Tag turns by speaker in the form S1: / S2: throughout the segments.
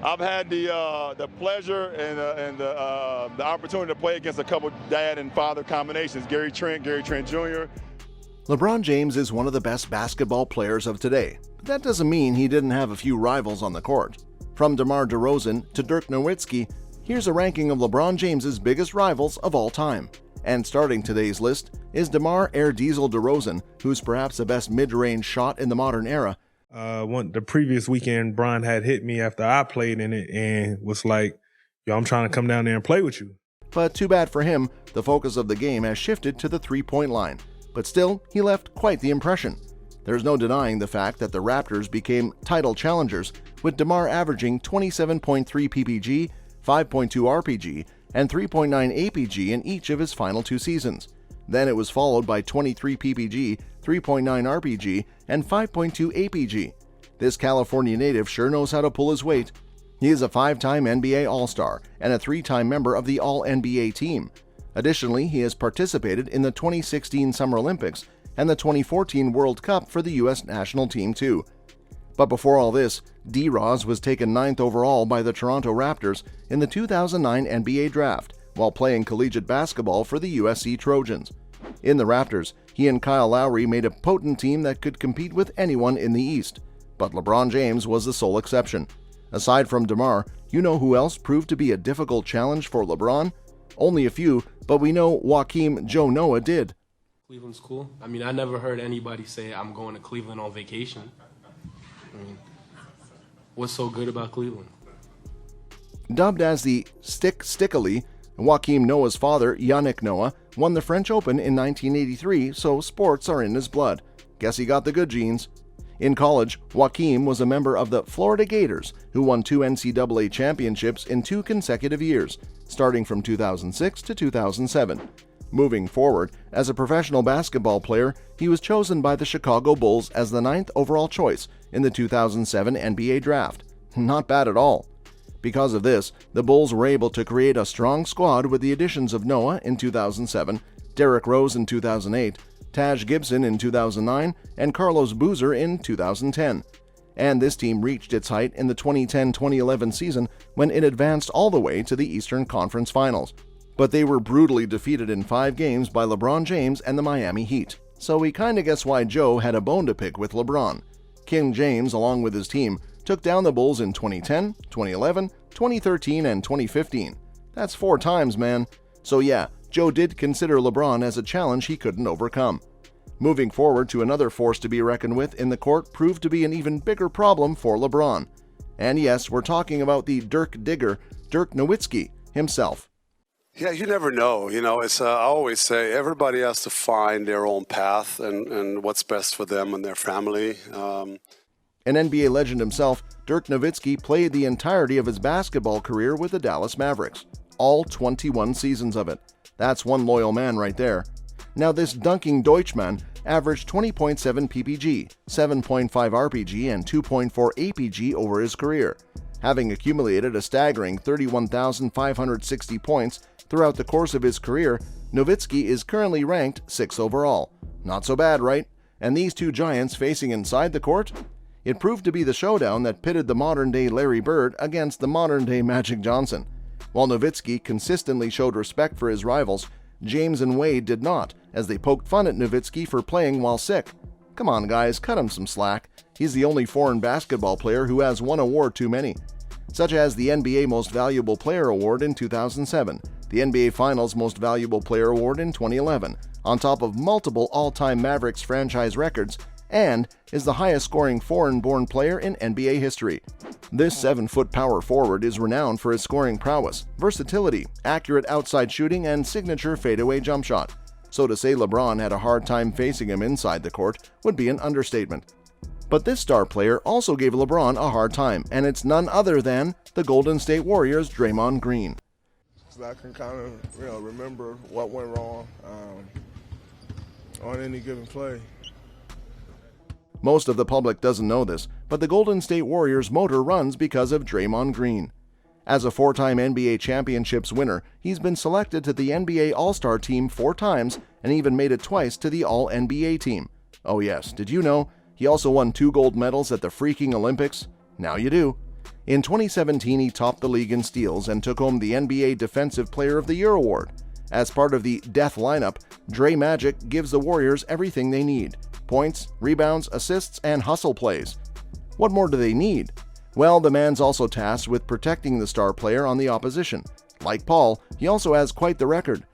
S1: I've had the pleasure and the opportunity to play against a couple dad and father combinations, Gary Trent Jr.
S2: LeBron James is one of the best basketball players of today, but that doesn't mean he didn't have a few rivals on the court. From DeMar DeRozan to Dirk Nowitzki, here's a ranking of LeBron James's biggest rivals of all time. And starting today's list is DeMar Air Diesel DeRozan, who's perhaps the best mid-range shot in the modern era.
S3: The previous weekend, Bron had hit me after I played in it and was like, yo, I'm trying to come down there and play with you.
S2: But too bad for him, the focus of the game has shifted to the three-point line. But still, he left quite the impression. There's no denying the fact that the Raptors became title challengers, with DeMar averaging 27.3 PPG, 5.2 RPG, and 3.9 APG in each of his final two seasons. Then it was followed by 23 PPG, 3.9 RPG, and 5.2 APG. This California native sure knows how to pull his weight. He is a 5-time NBA All-Star and a 3-time member of the All-NBA team. Additionally, he has participated in the 2016 Summer Olympics and the 2014 World Cup for the U.S. national team too. But before all this, D-Roz was taken 9th overall by the Toronto Raptors in the 2009 NBA Draft while playing collegiate basketball for the USC Trojans. In the Raptors, he and Kyle Lowry made a potent team that could compete with anyone in the East. But LeBron James was the sole exception. Aside from DeMar, you know who else proved to be a difficult challenge for LeBron? Only a few, but we know Joakim Joe Noah did.
S4: Cleveland's cool. I mean, I never heard anybody say, I'm going to Cleveland on vacation. I mean, what's so good about Cleveland?
S2: Dubbed as the Stickily, Joakim Noah's father, Yannick Noah, won the French Open in 1983, so sports are in his blood. Guess he got the good genes. In college, Joakim was a member of the Florida Gators, who won 2 NCAA championships in 2 consecutive years, starting from 2006 to 2007. Moving forward, as a professional basketball player, he was chosen by the Chicago Bulls as the 9th overall choice in the 2007 NBA Draft. Not bad at all. Because of this, the Bulls were able to create a strong squad with the additions of Noah in 2007, Derrick Rose in 2008, Taj Gibson in 2009, and Carlos Boozer in 2010. And this team reached its height in the 2010-2011 season when it advanced all the way to the Eastern Conference Finals. But they were brutally defeated in 5 games by LeBron James and the Miami Heat. So we kinda guess why Joe had a bone to pick with LeBron. King James, along with his team, took down the Bulls in 2010, 2011, 2013, and 2015. That's 4 times, man. So yeah, Joe did consider LeBron as a challenge he couldn't overcome. Moving forward to another force to be reckoned with in the court proved to be an even bigger problem for LeBron. And yes, we're talking about the Dirk Digger, Dirk Nowitzki himself.
S5: Yeah, you never know. It's I always say everybody has to find their own path and what's best for them and their family.
S2: An NBA legend himself, Dirk Nowitzki played the entirety of his basketball career with the Dallas Mavericks, all 21 seasons of it. That's one loyal man right there. Now this dunking Deutschman averaged 20.7 PPG, 7.5 RPG, and 2.4 APG over his career, having accumulated a staggering 31,560 points throughout the course of his career. Nowitzki is currently ranked 6th overall. Not so bad, right? And these two giants facing inside the court? It proved to be the showdown that pitted the modern-day Larry Bird against the modern-day Magic Johnson. While Nowitzki consistently showed respect for his rivals, James and Wade did not, as they poked fun at Nowitzki for playing while sick. Come on guys, cut him some slack. He's the only foreign basketball player who has one award too many, such as the NBA Most Valuable Player Award in 2007, the NBA Finals Most Valuable Player Award in 2011, on top of multiple all-time Mavericks franchise records, and is the highest-scoring foreign-born player in NBA history. This 7-foot power forward is renowned for his scoring prowess, versatility, accurate outside shooting, and signature fadeaway jump shot. So to say LeBron had a hard time facing him inside the court would be an understatement. But this star player also gave LeBron a hard time, and it's none other than the Golden State Warriors' Draymond Green.
S6: I can kind of remember what went wrong on any given play.
S2: Most of the public doesn't know this, but the Golden State Warriors' motor runs because of Draymond Green. As a 4-time NBA championships winner, he's been selected to the NBA All-Star team 4 times and even made it twice to the All-NBA team. Oh yes, did you know? He also won 2 gold medals at the freaking Olympics. Now you do. In 2017, he topped the league in steals and took home the NBA Defensive Player of the Year award. As part of the Death lineup, Dre Magic gives the Warriors everything they need: points, rebounds, assists, and hustle plays. What more do they need? Well, the man's also tasked with protecting the star player on the opposition. Like Paul, he also has quite the record.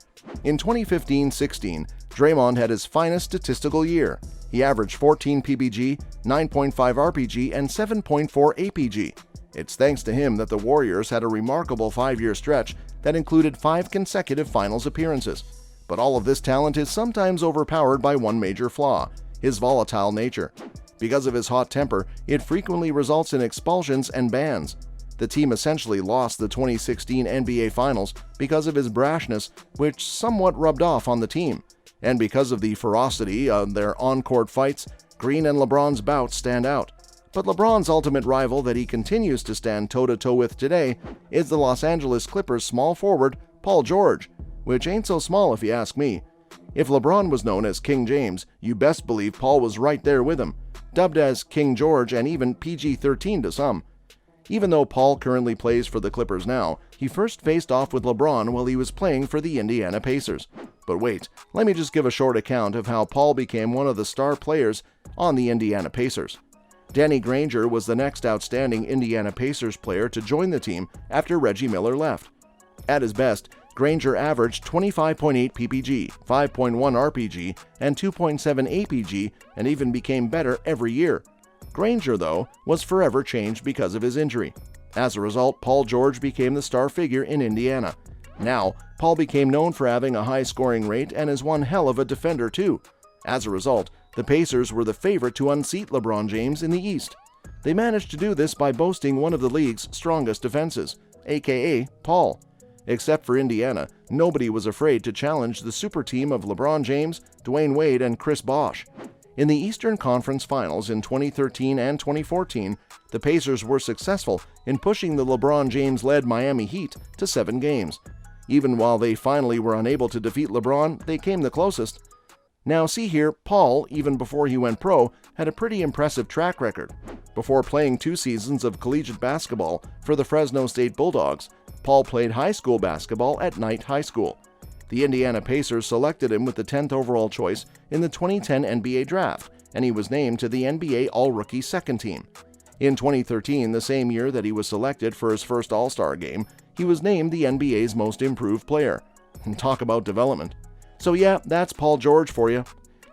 S2: In 2015-16, Draymond had his finest statistical year. He averaged 14 PBG, 9.5 RPG, and 7.4 APG. It's thanks to him that the Warriors had a remarkable 5-year stretch that included 5 consecutive finals appearances. But all of this talent is sometimes overpowered by one major flaw: his volatile nature. Because of his hot temper, it frequently results in expulsions and bans. The team essentially lost the 2016 NBA Finals because of his brashness, which somewhat rubbed off on the team. And because of the ferocity of their on-court fights, Green and LeBron's bouts stand out. But LeBron's ultimate rival that he continues to stand toe-to-toe with today is the Los Angeles Clippers small forward Paul George, which ain't so small if you ask me. If LeBron was known as King James, you best believe Paul was right there with him, dubbed as King George and even PG-13 to some. Even though Paul currently plays for the Clippers now, he first faced off with LeBron while he was playing for the Indiana Pacers. But wait, let me just give a short account of how Paul became one of the star players on the Indiana Pacers. Danny Granger was the next outstanding Indiana Pacers player to join the team after Reggie Miller left. At his best, Granger averaged 25.8 PPG, 5.1 RPG, and 2.7 APG, and even became better every year. Granger, though, was forever changed because of his injury. As a result, Paul George became the star figure in Indiana. Now, Paul became known for having a high scoring rate and is one hell of a defender too. As a result, the Pacers were the favorite to unseat LeBron James in the East. They managed to do this by boasting one of the league's strongest defenses, aka Paul. Except for Indiana, nobody was afraid to challenge the super team of LeBron James, Dwayne Wade, and Chris Bosh. In the Eastern Conference Finals in 2013 and 2014, the Pacers were successful in pushing the LeBron James-led Miami Heat to 7 games. Even while they finally were unable to defeat LeBron, they came the closest. Now see here, Paul, even before he went pro, had a pretty impressive track record. Before playing 2 seasons of collegiate basketball for the Fresno State Bulldogs, Paul played high school basketball at Knight High School. The Indiana Pacers selected him with the 10th overall choice in the 2010 NBA Draft, and he was named to the NBA All-Rookie Second Team. In 2013, the same year that he was selected for his first All-Star game, he was named the NBA's Most Improved Player. Talk about development. So yeah, that's Paul George for you.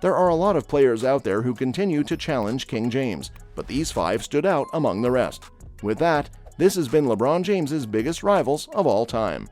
S2: There are a lot of players out there who continue to challenge King James, but these 5 stood out among the rest. With that, this has been LeBron James's biggest rivals of all time.